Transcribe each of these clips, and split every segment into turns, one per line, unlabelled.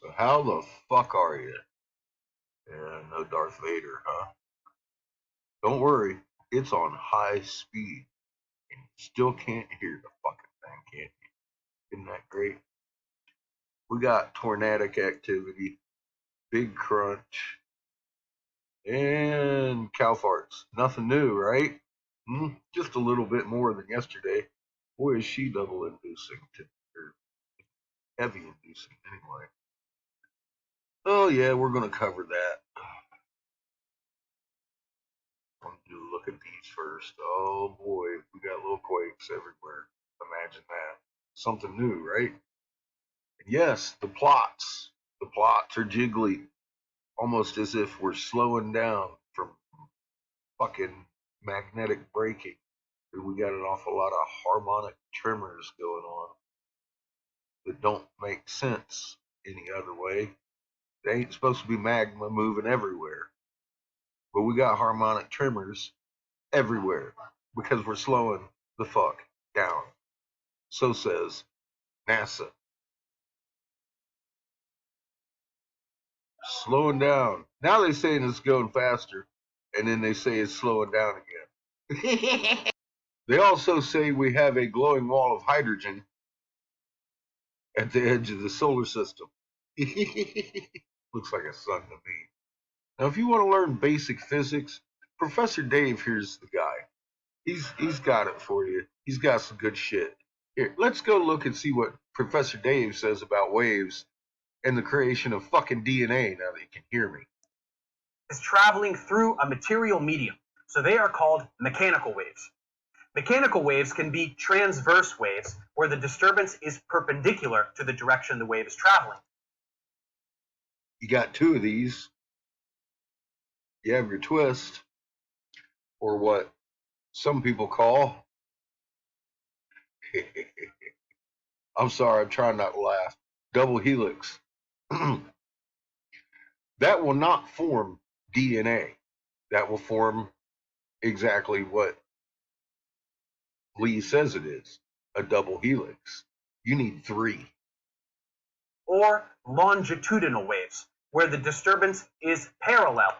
So how the fuck are you? Yeah, no Darth Vader, huh? Don't worry, it's on high speed, and you still can't hear the fucking thing, can't you? Isn't that great? We got tornadic activity, big crunch, and cow farts. Nothing new, right? Just a little bit more than yesterday. Boy, is she double inducing, or heavy inducing, anyway. Oh, yeah, we're going to cover that. I'm going to look at these first. Oh, boy, we got little quakes everywhere. Imagine that. Something new, right? And yes, the plots. The plots are jiggly, almost as if we're slowing down from fucking magnetic braking. We got an awful lot of harmonic tremors going on that don't make sense any other way. They ain't supposed to be magma moving everywhere. But we got harmonic tremors everywhere because we're slowing the fuck down. So says NASA. Slowing down. Now they're saying it's going faster, and then they say it's slowing down again. They also say we have a glowing wall of hydrogen at the edge of the solar system. Looks like a sun to me. Now, if you want to learn basic physics, Professor Dave here's the guy. He's got it for you. He's got some good shit. Here, let's go look and see what Professor Dave says about waves and the creation of fucking DNA. Now that you can hear me,
is traveling through a material medium, so they are called mechanical waves. Mechanical waves can be transverse waves, where the disturbance is perpendicular to the direction the wave is traveling.
You got two of these. You have your twist, or what some people call I'm sorry, I'm trying not to laugh. Double helix. That will not form DNA. That will form exactly what Lee says it is, a double helix. You need three.
Or longitudinal waves, where the disturbance is parallel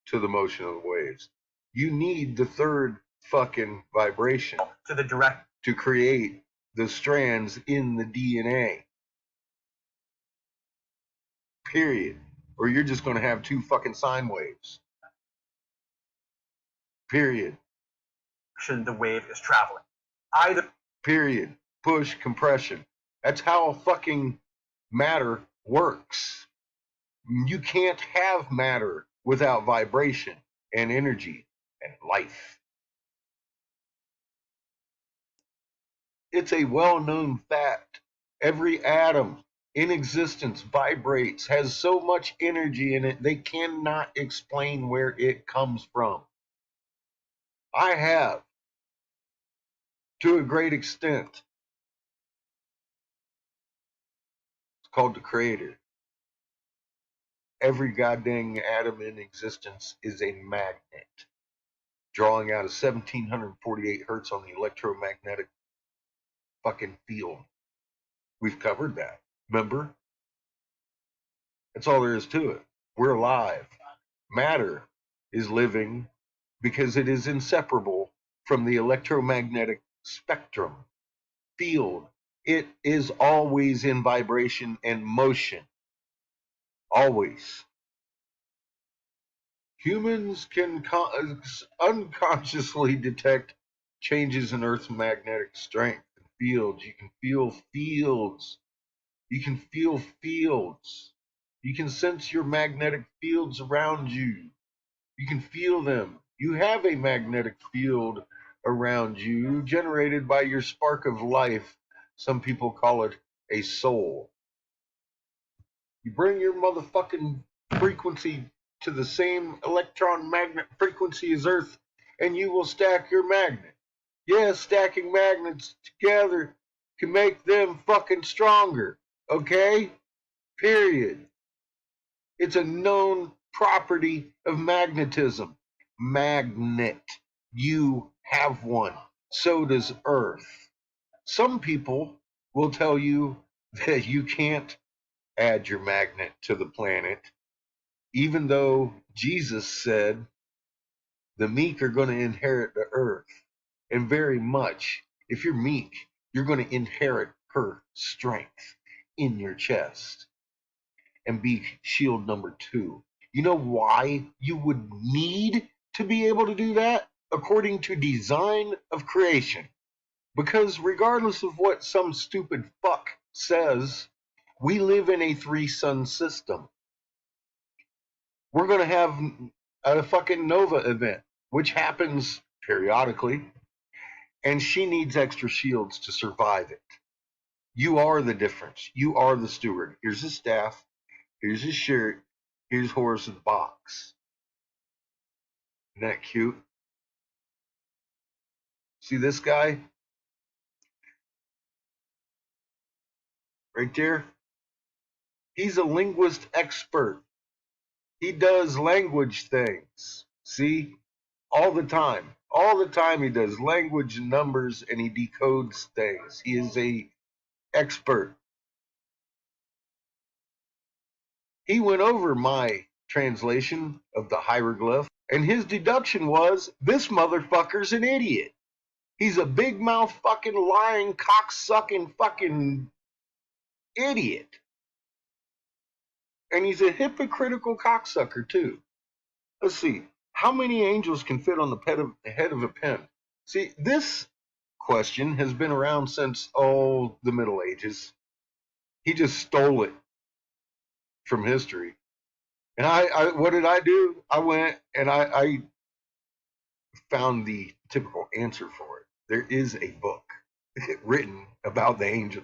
to the motion of the waves. You need the third fucking vibration
to the direct
to create the strands in the DNA. Period. Or you're just going to have two fucking sine waves. Period.
The wave is traveling. Either.
Period. Push, compression. That's how fucking matter works. You can't have matter without vibration and energy and life. It's a well-known fact. Every atom in existence vibrates, has so much energy in it, they cannot explain where it comes from. I have, to a great extent. It's called the Creator. Every goddamn atom in existence is a magnet, drawing out of 1748 hertz on the electromagnetic fucking field. We've covered that. Remember? That's all there is to it. We're alive. Matter is living because it is inseparable from the electromagnetic spectrum field. It is always in vibration and motion. Always. Humans can unconsciously detect changes in Earth's magnetic strength and fields. You can feel fields. You can feel fields. You can sense your magnetic fields around you. You can feel them. You have a magnetic field around you generated by your spark of life. Some people call it a soul. You bring your motherfucking frequency to the same electron magnet frequency as Earth, and you will stack your magnet. Yes, stacking magnets together can make them fucking stronger. Okay? Period. It's a known property of magnetism. Magnet. You have one. So does Earth. Some people will tell you that you can't add your magnet to the planet, even though Jesus said the meek are going to inherit the earth. And very much, if you're meek, you're going to inherit her strength in your chest and be shield number 2. You know why you would need to be able to do that? According to design of creation. Because regardless of what some stupid fuck says, we live in a 3-sun system. We're going to have a fucking nova event, which happens periodically, and she needs extra shields to survive it. You are the difference. You are the steward. Here's his staff. Here's his shirt. Here's Horace's box. Isn't that cute? See this guy? Right there? He's a linguist expert. He does language things. See? All the time. All the time he does language and numbers and he decodes things. He is a expert. He went over my translation of the hieroglyph and his deduction was this motherfucker's an idiot. He's a big mouth fucking lying cocksucking fucking idiot. And he's a hypocritical cocksucker too. Let's see. How many angels can fit on the head of a pin? See, this question has been around since, the Middle Ages. He just stole it from history. And what did I do? I went and I found the typical answer for it. There is a book written about the angel.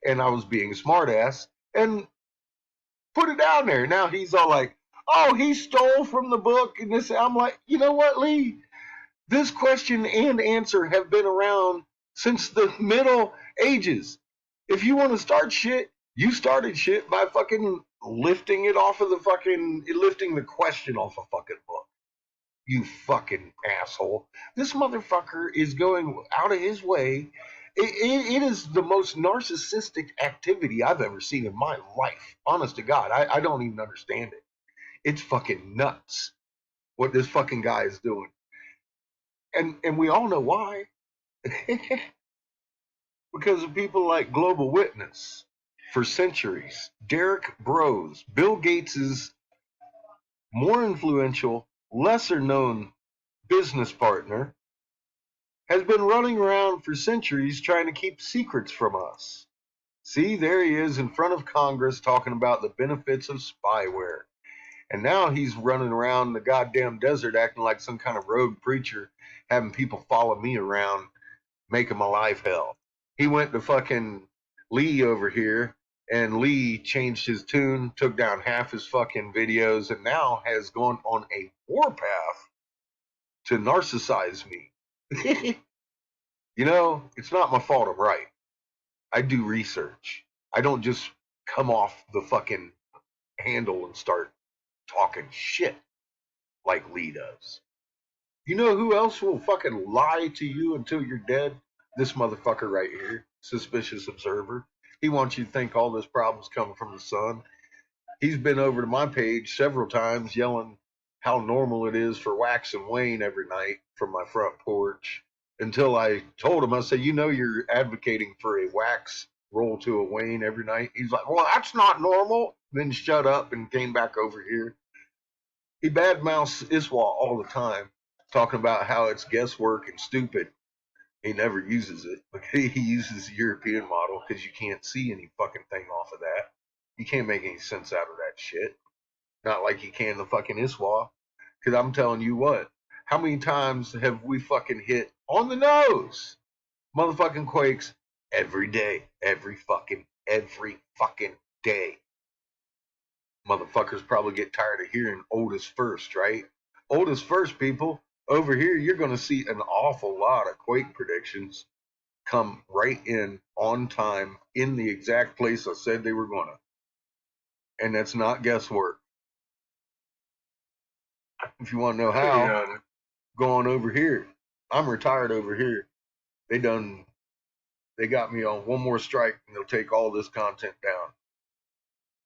And I was being a smartass and put it down there. Now he's all like, oh, he stole from the book. And this, I'm like, you know what, Lee? This question and answer have been around since the Middle Ages. If you want to start shit, you started shit by fucking lifting the question off a fucking book. You fucking asshole. This motherfucker is going out of his way. It is the most narcissistic activity I've ever seen in my life. Honest to God, I don't even understand it. It's fucking nuts what this fucking guy is doing. And we all know why. Because of people like Global Witness for centuries. Derek Bros, Bill Gates's more influential, lesser known business partner, has been running around for centuries trying to keep secrets from us. See, there he is in front of Congress talking about the benefits of spyware. And now he's running around the goddamn desert acting like some kind of rogue preacher, having people follow me around, making my life hell. He went to fucking Lee over here, and Lee changed his tune, took down half his fucking videos, and now has gone on a warpath to narcissize me. You know, it's not my fault I'm right. I do research. I don't just come off the fucking handle and start talking shit like Lee does. You know who else will fucking lie to you until you're dead? This motherfucker right here, suspicious observer. He wants you to think all this problem's coming from the sun. He's been over to my page several times yelling how normal it is for wax and wane every night from my front porch. Until I told him, I said, you know, you're advocating for a wax roll to a wane every night. He's like, well, that's not normal. Then shut up and came back over here. He badmouths Iswa all the time, talking about how it's guesswork and stupid. He never uses it. He uses the European model because you can't see any fucking thing off of that. You can't make any sense out of that shit. Not like you can the fucking Iswa. Because I'm telling you what, how many times have we fucking hit on the nose motherfucking quakes every day? Every fucking day. Motherfuckers probably get tired of hearing oldest first, right? Oldest first, people. Over here, you're going to see an awful lot of quake predictions come right in on time in the exact place I said they were going to. And that's not guesswork. If you want to know how, go on over here. I'm retired over here. They done They got me on one more strike and they'll take all this content down.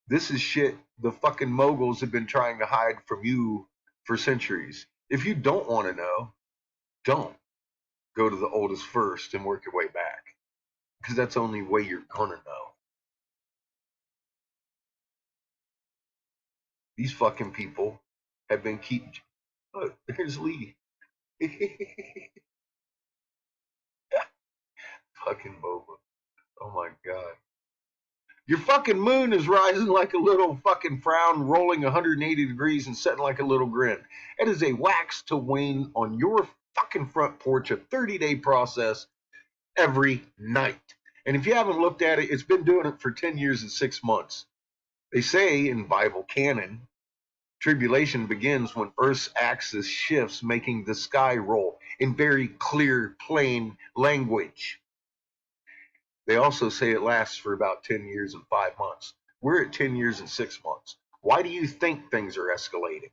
This is shit the fucking moguls have been trying to hide from you for centuries. If you don't want to know, don't. Go to the oldest first and work your way back. Because that's the only way you're gonna know. These fucking people have been keeping. Look, there's Lee. Fucking boba. Oh my god. Your fucking moon is rising like a little fucking frown, rolling 180 degrees and setting like a little grin. It is a wax to wane on your fucking front porch, a 30-day process every night. And if you haven't looked at it, it's been doing it for 10 years and 6 months. They say in Bible canon, tribulation begins when Earth's axis shifts, making the sky roll in very clear, plain language. They also say it lasts for about 10 years and 5 months. We're at 10 years and 6 months. Why do you think things are escalating?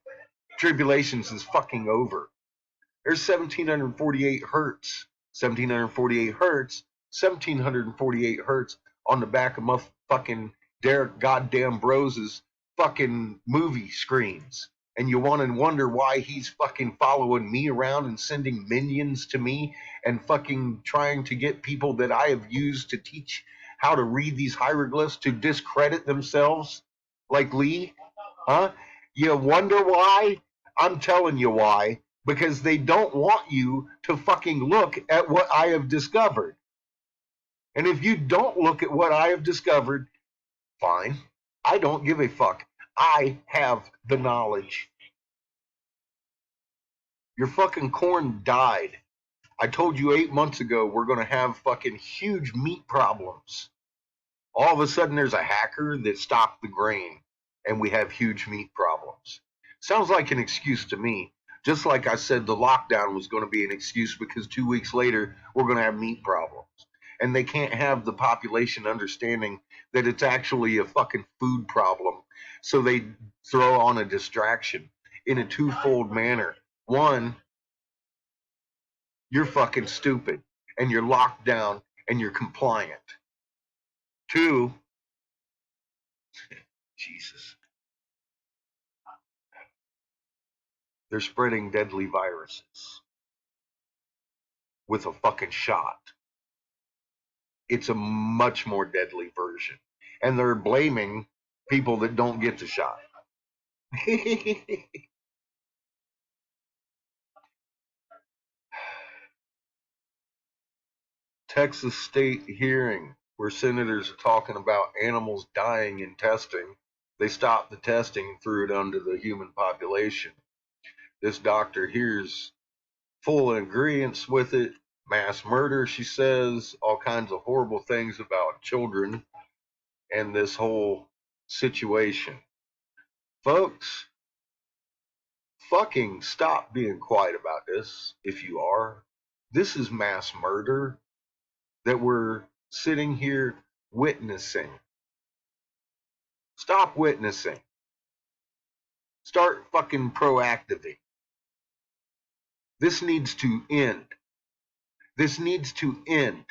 Tribulations is fucking over. There's 1748 hertz. 1748 hertz. 1748 hertz on the back of my fucking Derek goddamn Brose's fucking movie screens. And you want to wonder why he's fucking following me around and sending minions to me and fucking trying to get people that I have used to teach how to read these hieroglyphs to discredit themselves like Lee? Huh? You wonder why? I'm telling you why. Because they don't want you to fucking look at what I have discovered. And if you don't look at what I have discovered, fine. I don't give a fuck. I have the knowledge. Your fucking corn died. I told you 8 months ago we're going to have fucking huge meat problems. All of a sudden there's a hacker that stopped the grain and we have huge meat problems. Sounds like an excuse to me. Just like I said the lockdown was going to be an excuse because 2 weeks later we're going to have meat problems. And they can't have the population understanding that it's actually a fucking food problem. So they throw on a distraction in a twofold manner. One, you're fucking stupid and you're locked down and you're compliant. Two, Jesus, they're spreading deadly viruses with a fucking shot. It's a much more deadly version. And they're blaming people that don't get the shot. Texas state hearing where senators are talking about animals dying in testing. They stopped the testing and threw it onto the human population. This doctor here's full agreement with it. Mass murder, she says, all kinds of horrible things about children and this whole situation. Folks, fucking stop being quiet about this if you are. This is mass murder that we're sitting here witnessing. Stop witnessing. Start fucking proactivating. This needs to end. This needs to end.